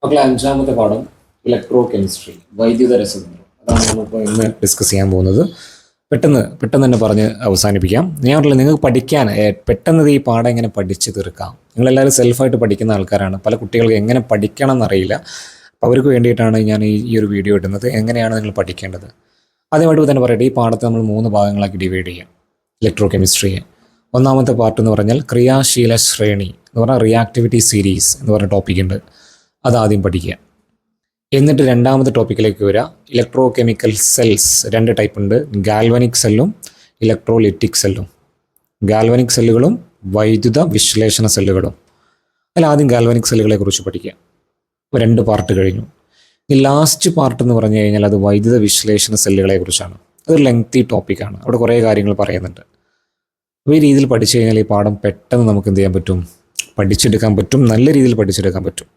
മക്കളെ അഞ്ചാമത്തെ പാഠം ഇലക്ട്രോ കെമിസ്ട്രി വൈദ്യുത രസതന്ത്രം അതാണ് നമ്മളിപ്പോൾ ഇന്ന് ഡിസ്കസ് ചെയ്യാൻ പോകുന്നത്. പെട്ടെന്ന് തന്നെ പറഞ്ഞ് അവസാനിപ്പിക്കാം. ഞാൻ പറഞ്ഞില്ല, നിങ്ങൾക്ക് പഠിക്കാൻ പെട്ടെന്ന് ഈ പാഠം എങ്ങനെ പഠിച്ച് തീർക്കാം. നിങ്ങളെല്ലാവരും സെൽഫായിട്ട് പഠിക്കുന്ന ആൾക്കാരാണ്. പല കുട്ടികൾക്ക് എങ്ങനെ പഠിക്കണം എന്നറിയില്ല. അപ്പോൾ അവർക്ക് വേണ്ടിയിട്ടാണ് ഞാൻ ഈ ഒരു വീഡിയോ ഇടുന്നത്. എങ്ങനെയാണ് നിങ്ങൾ പഠിക്കേണ്ടത്. ആദ്യമായിട്ട് തന്നെ പറയട്ടെ, ഈ പാഠത്തെ നമ്മൾ 3 ഭാഗങ്ങളാക്കി ഡിവൈഡ് ചെയ്യാം. ഇലക്ട്രോ കെമിസ്ട്രിയെ ഒന്നാമത്തെ പാർട്ട് എന്ന് പറഞ്ഞാൽ ക്രിയാശീല ശ്രേണി എന്ന് പറഞ്ഞാൽ റിയാക്ടിവിറ്റി സീരീസ് എന്ന് പറഞ്ഞ ടോപ്പിക്കുണ്ട്. അതാദ്യം പഠിക്കുക. എന്നിട്ട് രണ്ടാമത്തെ ടോപ്പിക്കിലേക്ക് വരിക. ഇലക്ട്രോ കെമിക്കൽ സെൽസ് 2 ടൈപ്പ് ഉണ്ട്, ഗാൽവനിക് സെല്ലും ഇലക്ട്രോലിറ്റിക് സെല്ലും. ഗാൽവനിക് സെല്ലുകളും വൈദ്യുത വിശ്ലേഷണ സെല്ലുകളും. അതിൽ ആദ്യം ഗാൽവനിക് സെല്ലുകളെ കുറിച്ച് പഠിക്കുക. 2 പാർട്ട് കഴിഞ്ഞു. ഈ ലാസ്റ്റ് പാർട്ട് എന്ന് പറഞ്ഞു കഴിഞ്ഞാൽ അത് വൈദ്യുത വിശ്ലേഷണ സെല്ലുകളെ കുറിച്ചാണ്. അതൊരു ലെങ്തി ടോപ്പിക്കാണ്. അവിടെ കുറേ കാര്യങ്ങൾ പറയുന്നുണ്ട്. അപ്പോൾ ഈ രീതിയിൽ പഠിച്ചു കഴിഞ്ഞാൽ ഈ പാഠം പെട്ടെന്ന് നമുക്ക് എന്ത് ചെയ്യാൻ പറ്റും, പഠിച്ചെടുക്കാൻ പറ്റും. നല്ല രീതിയിൽ പഠിച്ചെടുക്കാൻ പറ്റും.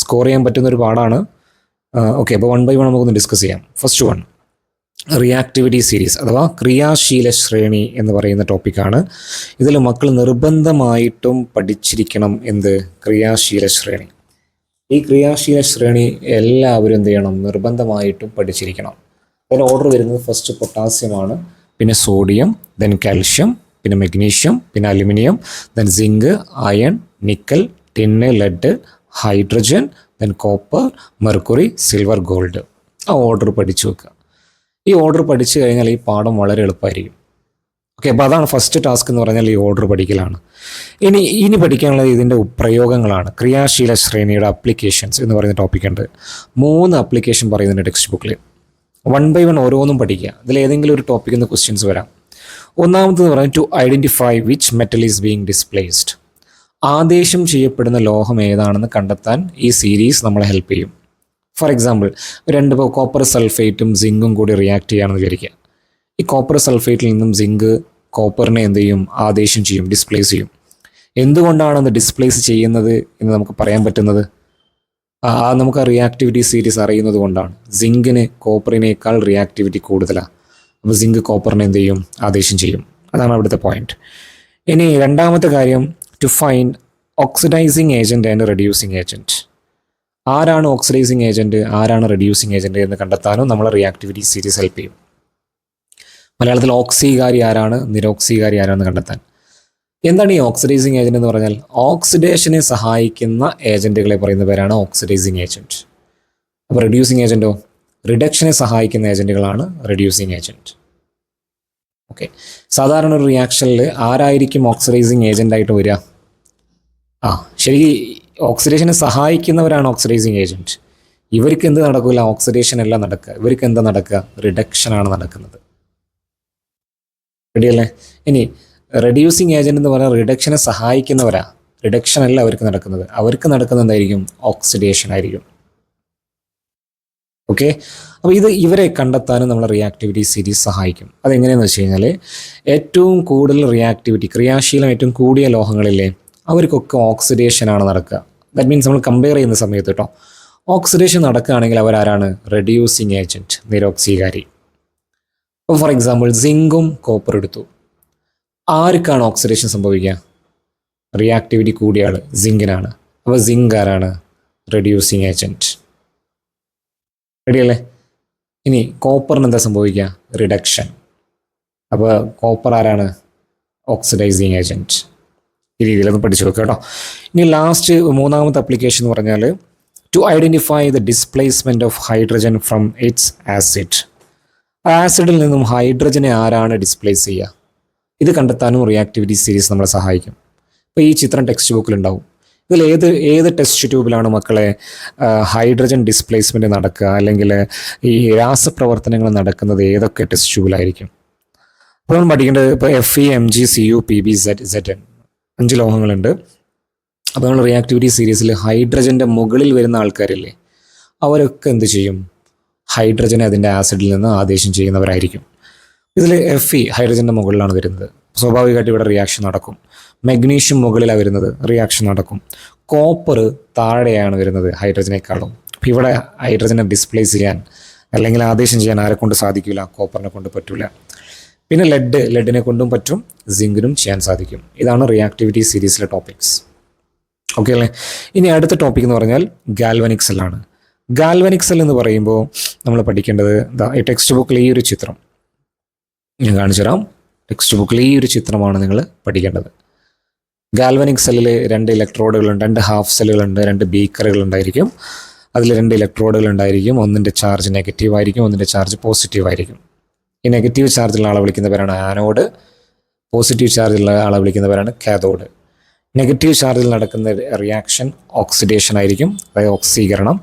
സ്കോർ ചെയ്യാൻ പറ്റുന്നൊരു പാഠമാണ്. ഓക്കെ, അപ്പോൾ 1 by 1 നമുക്കൊന്ന് ഡിസ്കസ് ചെയ്യാം. ഫസ്റ്റ് 1 റിയാക്ടിവിറ്റി സീരീസ് അഥവാ ക്രിയാശീല ശ്രേണി എന്ന് പറയുന്ന ടോപ്പിക്കാണ്. ഇതിൽ മക്കൾ നിർബന്ധമായിട്ടും പഠിച്ചിരിക്കണം എന്ത്, ക്രിയാശീല ശ്രേണി. ഈ ക്രിയാശീല ശ്രേണി എല്ലാവരും എന്ത് ചെയ്യണം, നിർബന്ധമായിട്ടും പഠിച്ചിരിക്കണം. അതിന് ഓർഡർ വരുന്നത് ഫസ്റ്റ് പൊട്ടാസ്യമാണ്, പിന്നെ സോഡിയം, ദെൻ കാൽഷ്യം, പിന്നെ മെഗ്നീഷ്യം, പിന്നെ aluminium, then zinc, iron, nickel, tin, lead, hydrogen, then copper, mercury, silver, gold. ആ ഓർഡർ പഠിച്ചു വെക്കുക. ഈ ഓർഡർ പഠിച്ചു കഴിഞ്ഞാൽ ഈ പാഠം വളരെ എളുപ്പമായിരിക്കും. ഓക്കെ, അപ്പോൾ അതാണ് ഫസ്റ്റ് ടാസ്ക് എന്ന് പറഞ്ഞാൽ ഈ ഓർഡർ പഠിക്കലാണ്. ഇനി പഠിക്കാനുള്ളത് ഇതിൻ്റെ പ്രയോഗങ്ങളാണ്. ക്രിയാശീല ശ്രേണിയുടെ അപ്ലിക്കേഷൻസ് എന്ന് പറയുന്ന ടോപ്പിക്കുണ്ട്. 3 അപ്ലിക്കേഷൻ പറയുന്നുണ്ട് ടെക്സ്റ്റ് ബുക്കിൽ. 1 by 1 ഓരോന്നും പഠിക്കുക. ഇതിൽ ഏതെങ്കിലും ഒരു ടോപ്പിക്കിൽ നിന്ന് ക്വസ്റ്റ്യൻസ് വരാം. ഒന്നാമതെന്ന് പറഞ്ഞാൽ to identify which metal is being displaced. ആദേശം ചെയ്യപ്പെടുന്ന ലോഹം ഏതാണെന്ന് കണ്ടെത്താൻ ഈ സീരീസ് നമ്മളെ ഹെൽപ്പ് ചെയ്യും. ഫോർ എക്സാമ്പിൾ, 2 കോപ്പർ സൾഫേറ്റും സിങ്കും കൂടി റിയാക്ട് ചെയ്യുകയാണെന്ന് വിചാരിക്കുക. ഈ കോപ്പർ സൾഫേറ്റിൽ നിന്നും സിങ്ക് കോപ്പറിനെ എന്ത് ചെയ്യും, ആദേശം ചെയ്യും, ഡിസ്പ്ലേസ് ചെയ്യും. എന്തുകൊണ്ടാണ് അത് ഡിസ്പ്ലേസ് ചെയ്യുന്നത് എന്ന് നമുക്ക് പറയാൻ പറ്റുന്നത്, നമുക്ക് ആ റിയാക്ടിവിറ്റി സീരീസ് അറിയുന്നത് കൊണ്ടാണ്. സിങ്കിന് കോപ്പറിനേക്കാൾ റിയാക്ടിവിറ്റി കൂടുതലാണ്. അപ്പോൾ സിങ്ക് കോപ്പറിനെ എന്ത് ചെയ്യും, ആദേശം ചെയ്യും. അതാണ് അവിടുത്തെ പോയിന്റ്. ഇനി രണ്ടാമത്തെ കാര്യം, to find oxidising agent and reducing agent. ആരാണ് ഓക്സിഡൈസിങ് ഏജൻറ്റ്, ആരാണ് റെഡ്യൂസിങ് ഏജൻറ്റ് എന്ന് കണ്ടെത്താനും നമ്മളെ റിയാക്ടിവിറ്റി സീരീസ് ഹെൽപ്പ് ചെയ്യും. മലയാളത്തിൽ ഓക്സീകാരി ആരാണ്, നിരോക്സീകാരി ആരാണെന്ന് കണ്ടെത്താൻ. എന്താണ് ഈ ഓക്സിഡൈസിങ് ഏജൻറ്റ് എന്ന് പറഞ്ഞാൽ, ഓക്സിഡേഷനെ സഹായിക്കുന്ന ഏജൻറ്റുകളെ പറയുന്ന പേരാണ് ഓക്സിഡൈസിങ് ഏജൻറ്റ്. അപ്പോൾ റെഡ്യൂസിങ് ഏജൻറ്റോ, റിഡക്ഷനെ സഹായിക്കുന്ന ഏജൻറ്റുകളാണ് റെഡ്യൂസിങ് ഏജൻറ്റ്. ഓക്കെ, സാധാരണ ഒരു റിയാക്ഷനിൽ ആരായിരിക്കും ഓക്സിഡൈസിങ് ഏജൻ്റായിട്ട് വരിക? ശരിക്കും ഓക്സിഡേഷനെ സഹായിക്കുന്നവരാണ് ഓക്സിഡൈസിങ് ഏജൻറ്റ്. ഇവർക്ക് എന്ത് നടക്കില്ല, ഓക്സിഡേഷൻ അല്ല നടക്കുക. ഇവർക്ക് എന്താ നടക്കുക, റിഡക്ഷനാണ് നടക്കുന്നത്. റെഡിയല്ലേ? ഇനി റെഡ്യൂസിങ് ഏജൻറ്റ് എന്ന് പറഞ്ഞാൽ റിഡക്ഷനെ സഹായിക്കുന്നവരാ. റിഡക്ഷൻ അല്ല അവർക്ക് നടക്കുന്നത്. അവർക്ക് നടക്കുന്നത് എന്തായിരിക്കും, ഓക്സിഡേഷൻ ആയിരിക്കും. ഓക്കെ, അപ്പോൾ ഇവരെ കണ്ടെത്താനും നമ്മളെ റിയാക്ടിവിറ്റി സീരീസ് സഹായിക്കും. അതെങ്ങനെയാണെന്ന് വെച്ച് കഴിഞ്ഞാൽ, ഏറ്റവും കൂടുതൽ റിയാക്ടിവിറ്റി, ക്രിയാശീലം ഏറ്റവും കൂടിയ ലോഹങ്ങളില്ലേ, അവർക്കൊക്കെ ഓക്സിഡേഷനാണ് നടക്കുക. ദാറ്റ് മീൻസ് നമ്മൾ കമ്പയർ ചെയ്യുന്ന സമയത്ത് കേട്ടോ, ഓക്സിഡേഷൻ നടക്കുകയാണെങ്കിൽ അവരാരാണ്, റെഡ്യൂസിങ് ഏജൻറ്റ്, നിരോക്സീകാരി. അപ്പോൾ ഫോർ എക്സാമ്പിൾ സിങ്കും കോപ്പർ എടുത്തു. ആർക്കാണ് ഓക്സിഡേഷൻ സംഭവിക്കുക, റിയാക്ടിവിറ്റി കൂടിയ ആൾ സിങ്കിനാണ്. അപ്പോൾ സിങ്ക് ആരാണ്, റെഡ്യൂസിങ് ഏജൻറ്റ്. റെഡിയല്ലേ? ഇനി കോപ്പറിന് എന്താ സംഭവിക്കുക, റിഡക്ഷൻ. അപ്പോൾ കോപ്പർ ആരാണ്, ഓക്സിഡൈസിങ് ഏജൻറ്റ്. ഈ രീതിയിലൊന്ന് പഠിച്ചു വെക്കുക കേട്ടോ. ഇനി ലാസ്റ്റ് 3ാമത്തെ അപ്ലിക്കേഷൻ എന്ന് പറഞ്ഞാൽ to identify the displacement of hydrogen from its acid. ആസിഡിൽ നിന്നും ഹൈഡ്രജനെ ആരാണ് ഡിസ്പ്ലേസ് ചെയ്യുക, ഇത് കണ്ടെത്താനും റിയാക്ടിവിറ്റി സീരീസ് നമ്മളെ സഹായിക്കും. ഇപ്പോൾ ഈ ചിത്രം ടെക്സ്റ്റ് ബുക്കിലുണ്ടാവും. ഇതിൽ ഏത് ടെസ്റ്റ് ട്യൂബിലാണ് മക്കളെ ഹൈഡ്രജൻ ഡിസ്പ്ലേസ്മെൻറ്റ് നടക്കുക, അല്ലെങ്കിൽ ഈ രാസപ്രവർത്തനങ്ങൾ നടക്കുന്നത് ഏതൊക്കെ ടെസ്റ്റ് ട്യൂബിലായിരിക്കും? അപ്പോൾ നമ്മൾ പഠിക്കേണ്ടത്, ഇപ്പോൾ Fe, Mg, Cu, Pb, Zn 5 ലോഹങ്ങളുണ്ട്. അപ്പോൾ നമ്മൾ റിയാക്ടിവിറ്റി സീരീസിൽ ഹൈഡ്രജൻ്റെ മുകളിൽ വരുന്ന ആൾക്കാരില്ലേ, അവരൊക്കെ എന്ത് ചെയ്യും, ഹൈഡ്രജനെ അതിൻ്റെ ആസിഡിൽ നിന്ന് ആദേശം ചെയ്യുന്നവരായിരിക്കും. ഇതിൽ Fe ഹൈഡ്രജൻ്റെ മുകളിലാണ് വരുന്നത്. സ്വാഭാവികമായിട്ട് ഇവിടെ റിയാക്ഷൻ നടക്കും. മെഗ്നീഷ്യം മുകളിലാണ് വരുന്നത്, റിയാക്ഷൻ നടക്കും. കോപ്പർ താഴെയാണ് വരുന്നത് ഹൈഡ്രജനേക്കാളും. അപ്പോൾ ഇവിടെ ഹൈഡ്രജനെ ഡിസ്പ്ലേസ് ചെയ്യാൻ അല്ലെങ്കിൽ ആദേശം ചെയ്യാൻ ആരെ കൊണ്ട് സാധിക്കില്ല, കോപ്പറിനെ കൊണ്ട് പറ്റില്ല. പിന്നെ ലെഡിനെ കൊണ്ടും പറ്റും, സിങ്കിനും ചെയ്യാൻ സാധിക്കും. ഇതാണ് റിയാക്ടിവിറ്റി സീരീസിലെ ടോപ്പിക്സ്. ഓക്കെ അല്ലേ? ഇനി അടുത്ത ടോപ്പിക് എന്ന് പറഞ്ഞാൽ ഗാൽവനിക് സെല്ലാണ്. ഗാൽവനിക് സെൽ എന്ന് പറയുമ്പോൾ നമ്മൾ പഠിക്കേണ്ടത് ഈ ടെക്സ്റ്റ് ബുക്കിൽ ഈ ഒരു ചിത്രം ഞാൻ കാണിച്ചു തരാം. ടെക്സ്റ്റ് ബുക്കിൽ ഈ ഒരു ചിത്രമാണ് നിങ്ങൾ പഠിക്കേണ്ടത്. ഗാൽവനിക് സെല്ലിൽ 2 ഇലക്ട്രോഡുകളുണ്ട്, 2 ഹാഫ് സെല്ലുകളുണ്ട്, 2 ബീക്കറുകൾ ഉണ്ടായിരിക്കും. അതിൽ 2 ഇലക്ട്രോഡുകൾ ഉണ്ടായിരിക്കും. ഒന്നിൻ്റെ ചാർജ് നെഗറ്റീവ് ആയിരിക്കും, ഒന്നിൻ്റെ ചാർജ് പോസിറ്റീവ് ആയിരിക്കും. ഈ നെഗറ്റീവ് ചാർജുള്ള ആളെ വിളിക്കുന്ന പേരാണ് ആനോഡ്, പോസിറ്റീവ് ചാർജുള്ള ആളെ വിളിക്കുന്ന പേരാണ് കാഥോഡ്. നെഗറ്റീവ് ചാർജിൽ നടക്കുന്ന റിയാക്ഷൻ ഓക്സിഡേഷൻ ആയിരിക്കും, അതായത് ഓക്സീകരണം.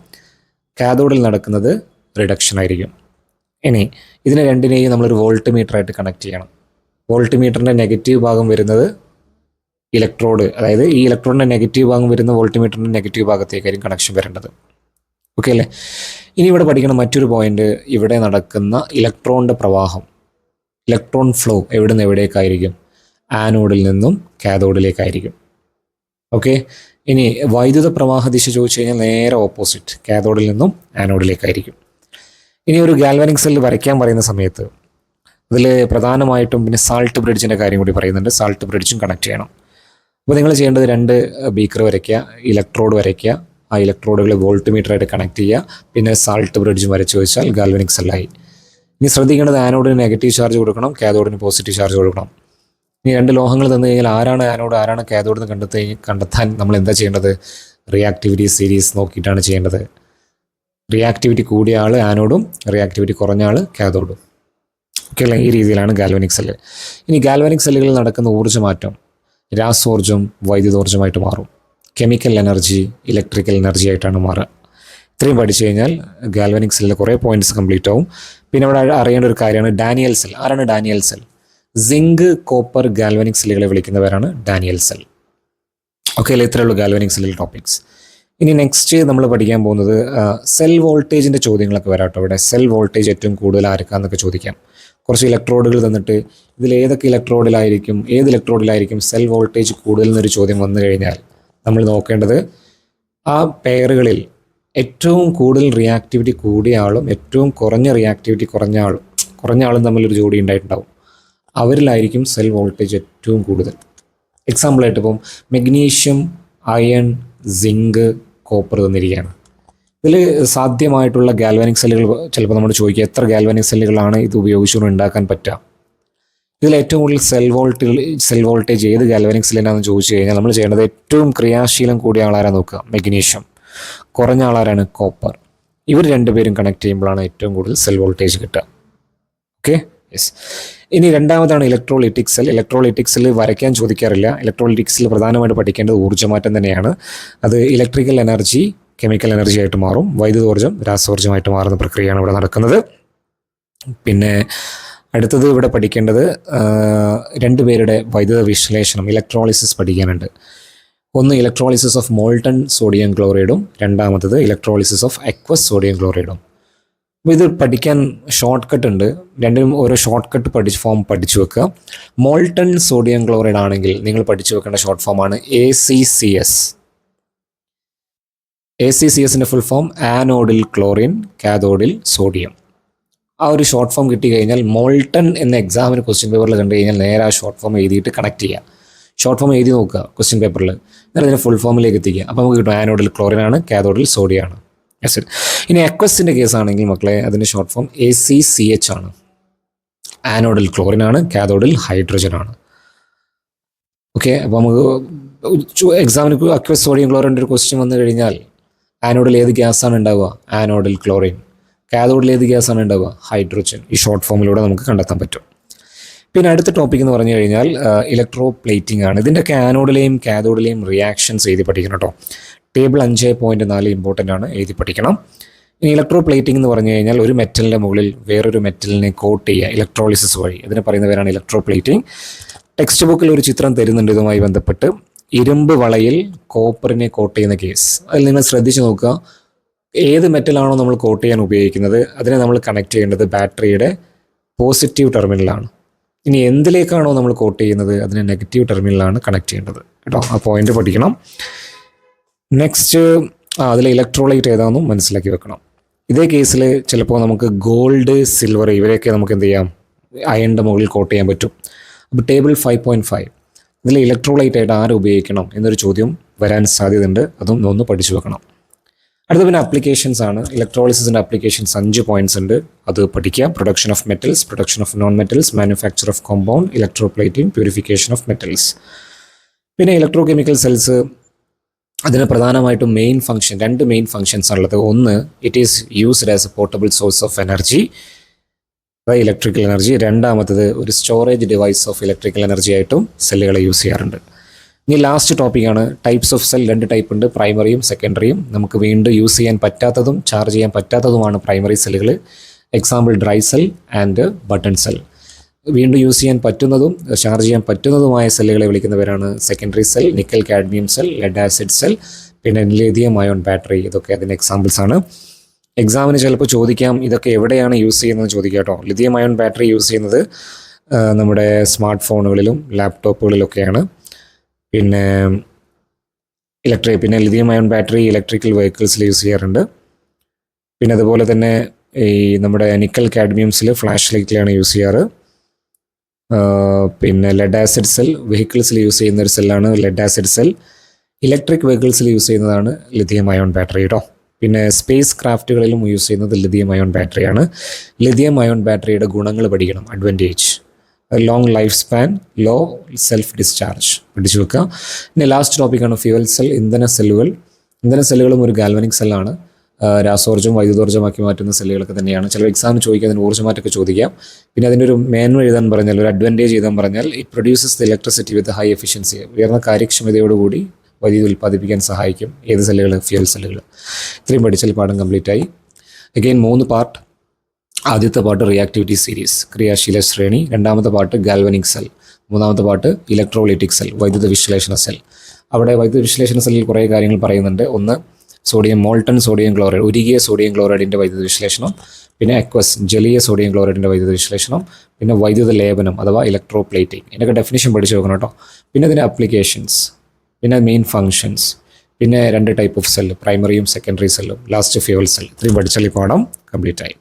കാഥോഡിൽ നടക്കുന്നത് റിഡക്ഷൻ ആയിരിക്കും. ഇനി ഇതിനെ രണ്ടിനെയും നമ്മളൊരു വോൾട്ട് മീറ്ററായിട്ട് കണക്ട് ചെയ്യണം. വോൾട്ട് മീറ്ററിൻ്റെ നെഗറ്റീവ് ഭാഗം വരുന്നത് ഇലക്ട്രോഡ്, അതായത് ഈ ഇലക്ട്രോണിൻ്റെ നെഗറ്റീവ് ഭാഗം വരുന്ന വോൾട്ട് മീറ്ററിൻ്റെ നെഗറ്റീവ് ഭാഗത്തേക്കായിരിക്കും കണക്ഷൻ വരേണ്ടത്. ഓക്കെ അല്ലേ? ഇനി ഇവിടെ പഠിക്കണം മറ്റൊരു പോയിന്റ്, ഇവിടെ നടക്കുന്ന ഇലക്ട്രോണിൻ്റെ പ്രവാഹം, ഇലക്ട്രോൺ ഫ്ലോ എവിടെ നിന്ന് എവിടേക്കായിരിക്കും? ആനോഡിൽ നിന്നും കാഥോഡിലേക്കായിരിക്കും. ഓക്കെ. ഇനി വൈദ്യുത പ്രവാഹ ദിശ ചോദിച്ചു കഴിഞ്ഞാൽ നേരെ ഓപ്പോസിറ്റ്, കാഥോഡിൽ നിന്നും ആനോഡിലേക്കായിരിക്കും. ഇനി ഒരു ഗാൽവാനിക് സെല്ല് വരയ്ക്കാൻ പറയുന്ന സമയത്ത് അതിൽ പ്രധാനമായിട്ടും പിന്നെ സാൾട്ട് ബ്രിഡ്ജിൻ്റെ കാര്യം കൂടി പറയുന്നുണ്ട്. സാൾട്ട് ബ്രിഡ്ജും കണക്ട് ചെയ്യണം. അപ്പോൾ നിങ്ങൾ ചെയ്യേണ്ടത് 2 ബീക്കർ വരയ്ക്കുക, ഇലക്ട്രോഡ് വരയ്ക്കുക, ആ ഇലക്ട്രോഡുകൾ വോൾട്ട് മീറ്ററായിട്ട് കണക്ട് ചെയ്യുക, പിന്നെ സാൾട്ട് ബ്രിഡ്ജും വരച്ച് വെച്ചാൽ ഗാൽവാനിക് സെല്ലായി. ഇനി ശ്രദ്ധിക്കേണ്ടത് ആനോഡിന് നെഗറ്റീവ് ചാർജ് കൊടുക്കണം, കാഥോഡിന് പോസിറ്റീവ് ചാർജ് കൊടുക്കണം. ഇനി 2 ലോഹങ്ങൾ തന്നു കഴിഞ്ഞാൽ ആരാണ് ആനോഡ് ആരാണ് കാഥോഡ് എന്ന് കണ്ടെത്താൻ നമ്മൾ എന്താ ചെയ്യേണ്ടത്? റിയാക്ടിവിറ്റി സീരീസ് നോക്കിയിട്ടാണ് ചെയ്യേണ്ടത്. റിയാക്ടിവിറ്റി കൂടിയ ആൾ ആനോഡും റിയാക്ടിവിറ്റി കുറഞ്ഞ ആൾ കാഥോഡും. ഓക്കെ അല്ലേ? ഈ രീതിയിലാണ് ഗാൽവാനിക് സെല്ല്. ഇനി ഗാൽവാനിക് സെല്ലുകളിൽ നടക്കുന്ന ഊർജ്ജമാറ്റം രാസോർജ്ജം വൈദ്യുതോർജ്ജമായിട്ട് മാറും. കെമിക്കൽ എനർജി ഇലക്ട്രിക്കൽ എനർജി ആയിട്ടാണ് മാറുക. ഇത്രയും പഠിച്ചു കഴിഞ്ഞാൽ ഗാൽവാനിക് സെല്ലിൽ കുറേ പോയിന്റ്സ് കംപ്ലീറ്റ് ആവും. പിന്നെ ഇവിടെ അറിയേണ്ട ഒരു കാര്യമാണ് ഡാനിയൽ സെൽ. ആരാണ് Daniel cell? Zinc copper galvanic സെല്ലുകളെ വിളിക്കുന്നവരാണ് ഡാനിയൽ സെൽ. ഓക്കെ അല്ലേ? ഇത്രയുള്ളൂ ഗാൽവാനിക് സെല്ലിൽ ടോപ്പിക്സ്. ഇനി നെക്സ്റ്റ് നമ്മൾ പഠിക്കാൻ പോകുന്നത് സെൽ വോൾട്ടേജിൻ്റെ ചോദ്യങ്ങളൊക്കെ വരാട്ടോ. ഇവിടെ സെൽ വോൾട്ടേജ് ഏറ്റവും കൂടുതൽ ആർക്കാന്നൊക്കെ ചോദിക്കാം. കുറച്ച് ഇലക്ട്രോഡുകൾ തന്നിട്ട് ഇതിൽ ഏത് ഇലക്ട്രോഡിലായിരിക്കും സെൽ വോൾട്ടേജ് കൂടുതൽ എന്നൊരു ചോദ്യം വന്നു കഴിഞ്ഞാൽ നമ്മൾ നോക്കേണ്ടത് ആ പെയറുകളിൽ ഏറ്റവും കൂടുതൽ റിയാക്ടിവിറ്റി കൂടിയ ആളും ഏറ്റവും കുറഞ്ഞ റിയാക്ടിവിറ്റി കുറഞ്ഞ ആളും തമ്മിലൊരു ജോഡി ഉണ്ടായിട്ടുണ്ടാവും. അവരിലായിരിക്കും സെൽ വോൾട്ടേജ് ഏറ്റവും കൂടുതൽ. എക്സാമ്പിളായിട്ട് ഇപ്പം മെഗ്നീഷ്യം, അയൺ, സിങ്ക്, കോപ്പർ തന്നിരിക്കുകയാണ്. ഇതിൽ സാധ്യമായിട്ടുള്ള ഗാൽവാനിക് സെല്ലുകൾ ചിലപ്പോൾ നമ്മൾ ചോദിക്കുക എത്ര ഗാൽവാനിക് സെല്ലുകളാണ് ഇത് ഉപയോഗിച്ചുകൊണ്ട് ഉണ്ടാക്കാൻ പറ്റുക. ഇതിൽ ഏറ്റവും കൂടുതൽ സെൽ വോൾട്ടേജ് ഏത് ഗാൽവാനിക് സെല്ലിനാണെന്ന് ചോദിച്ചു കഴിഞ്ഞാൽ നമ്മൾ ചെയ്യേണ്ടത് ഏറ്റവും ക്രിയാശീലം കൂടിയ ആളാരാണ് നോക്കുക, മെഗ്നീഷ്യം. കുറഞ്ഞ ആളാരാണ്, കോപ്പർ. ഇവർ 2 പേരും കണക്ട് ചെയ്യുമ്പോഴാണ് ഏറ്റവും കൂടുതൽ സെൽ വോൾട്ടേജ് കിട്ടുക. Okay, yes. ഇനി രണ്ടാമതാണ് ഇലക്ട്രോലൈറ്റിക് സെൽ. ഇലക്ട്രോലൈറ്റിക് സെൽ വരയ്ക്കാൻ ചോദിക്കാറില്ല. ഇലക്ട്രോലൈറ്റിക് സെൽ പ്രധാനമായിട്ട് പഠിക്കേണ്ടത് ഊർജ്ജമാറ്റം തന്നെയാണ്. അത് ഇലക്ട്രിക്കൽ എനർജി കെമിക്കൽ എനർജി ആയിട്ട് മാറും, വൈദ്യുതോർജ്ജം രാസോർജ്ജമായിട്ട് മാറുന്ന പ്രക്രിയയാണ് ഇവിടെ നടക്കുന്നത്. പിന്നെ അടുത്തത് ഇവിടെ പഠിക്കേണ്ടത് 2 പേരുടെ വൈദ്യുത വിശ്ലേഷണം ഇലക്ട്രോളിസിസ് പഠിക്കാനുണ്ട്. ഒന്ന് ഇലക്ട്രോളിസിസ് ഓഫ് മോൾട്ടൺ സോഡിയം ക്ലോറൈഡും രണ്ടാമത്തത് ഇലക്ട്രോളിസിസ് ഓഫ് അക്വസ് സോഡിയം ക്ലോറൈഡും. അപ്പോൾ ഇത് പഠിക്കാൻ ഷോർട്ട് കട്ട് ഉണ്ട്. രണ്ടിനും ഓരോ ഷോർട്ട് കട്ട് ഫോം പഠിച്ചു വെക്കുക. മോൾട്ടൺ സോഡിയം ക്ലോറൈഡ് ആണെങ്കിൽ നിങ്ങൾ പഠിച്ചു വെക്കേണ്ട ഷോർട്ട് ഫോമാണ് ACCS. ACCSൻ്റെ ഫുൾ ഫോം ആനോഡിൽ ക്ലോറിൻ കാഥോഡിൽ സോഡിയം. ആ ഒരു ഷോർട്ട് ഫോം കിട്ടിക്കഴിഞ്ഞാൽ മോൾട്ടൺ എന്ന എക്സാമിന് ക്വസ്റ്റ്യൻ പേപ്പറിൽ കണ്ടു കഴിഞ്ഞാൽ നേരെ ആ ഷോർട്ട് ഫോം എഴുതിയിട്ട് കണക്ട് ചെയ്യുക. ഷോർട്ട് ഫോം എഴുതി നോക്കുക ക്വസ്റ്റ്യൻ പേപ്പറിൽ, എന്നിട്ട് അതിനെ ഫുൾ ഫോമിലേക്ക് എത്തിക്കുക. അപ്പോൾ നമുക്ക് കിട്ടും ആനോഡിൽ ക്ലോറിൻ ആണ് കാഥോഡിൽ സോഡിയം ആണ്. യെസ്. ഇനി അക്വസിൻ്റെ കേസാണെങ്കിൽ മക്കളെ അതിൻ്റെ ഷോർട്ട് ഫോം ACCH ആണ്. ആനോഡിൽ ക്ലോറിൻ ആണ് കാഥോഡിൽ ഹൈഡ്രജൻ ആണ്. ഓക്കെ, അപ്പോൾ നമുക്ക് എക്സാമിന് അക്വസ് സോഡിയം ക്ലോറിൻ്റെ ഒരു ക്വസ്റ്റ്യൻ വന്നു കഴിഞ്ഞാൽ ആനോഡിൽ ഏത് ഗ്യാസാണ് ഉണ്ടാവുക? ആനോഡിൽ ക്ലോറിൻ. കാഥോഡിൽ ഏത് ഗ്യാസാണ് ഉണ്ടാവുക? ഹൈഡ്രജൻ. ഈ ഷോർട്ട് ഫോമിലൂടെ നമുക്ക് കണ്ടെത്താൻ പറ്റും. പിന്നെ അടുത്ത ടോപ്പിക് എന്ന് പറഞ്ഞു കഴിഞ്ഞാൽ ഇലക്ട്രോ പ്ലേറ്റിംഗ് ആണ്. ഇതിൻ്റെയൊക്കെ ആനോഡിലെയും കാഥോഡിലെയും റിയാക്ഷൻസ് എഴുതി പഠിക്കണം കേട്ടോ. ടേബിൾ 5.4 ഇമ്പോർട്ടൻ്റ് ആണ്, എഴുതി പഠിക്കണം. ഇനി ഇലക്ട്രോ പ്ലേറ്റിംഗ് എന്ന് പറഞ്ഞു കഴിഞ്ഞാൽ ഒരു മെറ്റലിൻ്റെ മുകളിൽ വേറൊരു മെറ്റലിനെ കോട്ട് ചെയ്യുക ഇലക്ട്രോളിസിസ് വഴി. ഇതിനെ പറയുന്ന പേരാണ് ഇലക്ട്രോ പ്ലേറ്റിംഗ്. ടെക്സ്റ്റ് ബുക്കിൽ ഒരു ചിത്രം തരുന്നുണ്ട് ഇതുമായി ബന്ധപ്പെട്ട്. ഇരുമ്പ് വളയിൽ കോപ്പറിനെ കോട്ട് ചെയ്യുന്ന കേസ്. അതിൽ നിങ്ങൾ ശ്രദ്ധിച്ച് നോക്കുക, ഏത് മെറ്റലാണോ നമ്മൾ കോട്ട് ചെയ്യാൻ ഉപയോഗിക്കുന്നത് അതിനെ നമ്മൾ കണക്ട് ചെയ്യേണ്ടത് ബാറ്ററിയുടെ പോസിറ്റീവ് ടെർമിനലാണ്. ഇനി എന്തിലേക്കാണോ നമ്മൾ കോട്ട് ചെയ്യുന്നത് അതിനെ നെഗറ്റീവ് ടെർമിനലാണ് കണക്ട് ചെയ്യേണ്ടത് കേട്ടോ. ആ പോയിന്റ് പഠിക്കണം. നെക്സ്റ്റ് അതിലെ ഇലക്ട്രോലൈറ്റ് ഏതാണെന്നും മനസ്സിലാക്കി വെക്കണം. ഇതേ കേസിൽ ചിലപ്പോൾ നമുക്ക് ഗോൾഡ്, സിൽവർ ഇവരെയൊക്കെ നമുക്ക് എന്ത് ചെയ്യാം, അയണിൻ്റെ മുകളിൽ കോട്ട് ചെയ്യാൻ പറ്റും. അപ്പോൾ ടേബിൾ 5.5 ഇതിൽ ഇലക്ട്രോലൈറ്റ് ആയിട്ട് ആരെ ഉപയോഗിക്കണം എന്നൊരു ചോദ്യം വരാൻ സാധ്യതയുണ്ട്. അതും ഒന്ന് പഠിച്ചു വെക്കണം. അടുത്ത പിന്നെ അപ്ലിക്കേഷൻസ് ആണ്. ഇലക്ട്രോളിസിസിൻ്റെ അപ്ലിക്കേഷൻസ് 5 പോയിന്റ്സ് ഉണ്ട്. അത് പഠിക്കുക. Production of metals, production of non metals, manufacture of compound, electroplating, purification of metals. പിന്നെ ഇലക്ട്രോ കെമിക്കൽ സെൽസ്, അതിന് പ്രധാനമായിട്ടും രണ്ട് മെയിൻ ഫങ്ഷൻസ് ആണുള്ളത്. ഒന്ന്, it is used as A portable source of energy, അതായത് ഇലക്ട്രിക്കൽ എനർജി. രണ്ടാമത്തത് ഒരു storage device of electrical energy ആയിട്ടും സെല്ലുകളെ യൂസ് ചെയ്യാറുണ്ട്. ഇനി ലാസ്റ്റ് ടോപ്പിക്കാണ് ടൈപ്സ് ഓഫ് സെൽ. 2 ടൈപ്പ് ഉണ്ട്, പ്രൈമറിയും സെക്കൻഡറിയും. നമുക്ക് വീണ്ടും യൂസ് ചെയ്യാൻ പറ്റാത്തതും ചാർജ് ചെയ്യാൻ പറ്റാത്തതുമാണ് പ്രൈമറി സെല്ലുകൾ. Example dry cell and button cell. വീണ്ടും യൂസ് ചെയ്യാൻ പറ്റുന്നതും ചാർജ് ചെയ്യാൻ പറ്റുന്നതുമായ സെല്ലുകളെ വിളിക്കുന്ന പേരാണ് secondary cell. Nickel cadmium cell, lead acid cell, പിന്നെ ലിഥിയം അയോൺ ബാറ്ററി, ഇതൊക്കെ അതിൻ്റെ എക്സാമ്പിൾസ് ആണ്. എക്സാമിന് ചിലപ്പോൾ ചോദിക്കാം ഇതൊക്കെ എവിടെയാണ് യൂസ് ചെയ്യുന്നത് ചോദിക്കാം കേട്ടോ. ലിഥിയം അയോൺ ബാറ്ററി യൂസ് ചെയ്യുന്നത് നമ്മുടെ സ്മാർട്ട് ഫോണുകളിലും ലാപ്ടോപ്പുകളിലൊക്കെയാണ്. പിന്നെ ലിഥിയം അയോൺ ബാറ്ററി ഇലക്ട്രിക്കൽ വെഹിക്കിൾസിൽ യൂസ് ചെയ്യാറുണ്ട്. പിന്നെ അതുപോലെ തന്നെ ഈ നമ്മുടെ നിക്കൽ കാഡ്മിയംസിൽ ഫ്ലാഷ് ലൈറ്റിലാണ് യൂസ് ചെയ്യാറ്. പിന്നെ ലെഡ് ആസിഡ് സെൽ വെഹിക്കിൾസിൽ യൂസ് ചെയ്യുന്ന ഒരു സെല്ലാണ് ലെഡ് ആസിഡ് സെൽ. ഇലക്ട്രിക് വെഹിക്കിൾസിൽ യൂസ് ചെയ്യുന്നതാണ് ലിഥിയം അയോൺ ബാറ്ററി കേട്ടോ. പിന്നെ സ്പേസ് ക്രാഫ്റ്റുകളിലും യൂസ് ചെയ്യുന്നത് ലിഥിയം അയോൺ ബാറ്ററിയാണ്. ലിഥിയം അയോൺ ബാറ്ററിയുടെ ഗുണങ്ങൾ പഠിക്കണം. Advantage: long life span, low self discharge, പഠിച്ചു വെക്കുക. പിന്നെ ലാസ്റ്റ് ടോപ്പിക്കാണ് ഫ്യൂവൽ സെൽ, ഇന്ധന സെല്ലുകളും ഒരു ഗാൽവനിക് സെല്ലാണ്. രാസോർജ്ജം വൈദ്യുതോർജ്ജമാക്കി മാറ്റുന്ന സെല്ലുകളൊക്കെ തന്നെയാണ്. ചില എക്സാമിന് ചോദിക്കുക അതിന് ഊർജ്ജമാറ്റമൊക്കെ ചോദിക്കാം. പിന്നെ അതിൻ്റെ ഒരു മേന്മ എഴുതാൻ പറഞ്ഞാൽ, ഒരു അഡ്വാൻറ്റേജ് എഴുതാൻ പറഞ്ഞാൽ, it produces the electricity with high efficiency, ഉയർന്ന കാര്യക്ഷമതയോടുകൂടി വൈദ്യുതി ഉൽപ്പാദിപ്പിക്കാൻ സഹായിക്കും. ഏത് സെല്ലുകൾ? ഫ്യൂവൽ സെല്ലുകൾ. ഇത്രയും പഠിച്ചാൽ പാഠം കംപ്ലീറ്റ് ആയി. Again 3 part. ആദ്യത്തെ പാർട്ട് റിയാക്ടിവിറ്റി സീരീസ്, ക്രിയാശീല ശ്രേണി. രണ്ടാമത്തെ പാർട്ട് ഗാൽവനിക് സെൽ. മൂന്നാമത്തെ പാർട്ട് ഇലക്ട്രോലൈറ്റിക് സെൽ, വൈദ്യുത വിശ്ലേഷണ സെൽ. അവിടെ വൈദ്യുത വിശ്ലേഷണ സെല്ലിൽ കുറേ കാര്യങ്ങൾ പറയുന്നുണ്ട്. ഒന്ന്, മോൾട്ടൺ സോഡിയം ക്ലോറൈഡ്, ഉരുകിയ സോഡിയം ക്ലോറൈഡിൻ്റെ വൈദ്യുത വിശ്ലേഷണം. പിന്നെ അക്വസ്, ജലീയ സോഡിയം ക്ലോറൈഡിൻ്റെ വൈദ്യുത വിശ്ലേഷണം. പിന്നെ വൈദ്യുത ലേപനം അഥവാ ഇലക്ട്രോപ്ലേറ്റിംഗ്. ഇതിൻ്റെയൊക്കെ ഡെഫിനിഷൻ പഠിച്ചു നോക്കണം കേട്ടോ. പിന്നെ ഇതിൻ്റെ അപ്ലിക്കേഷൻസ്, പിന്നെ മെയിൻ ഫങ്ഷൻസ്, പിന്നെ 2 ടൈപ്പ് ഓഫ് സെല്ല്, പ്രൈമറിയും സെക്കൻഡറി സെല്ലും, ലാസ്റ്റ് ഫ്യൂവൽ സെൽ. ഇത്രയും പഠിച്ചാൽ ഈ പാഠം കംപ്ലീറ്റ് ആയി.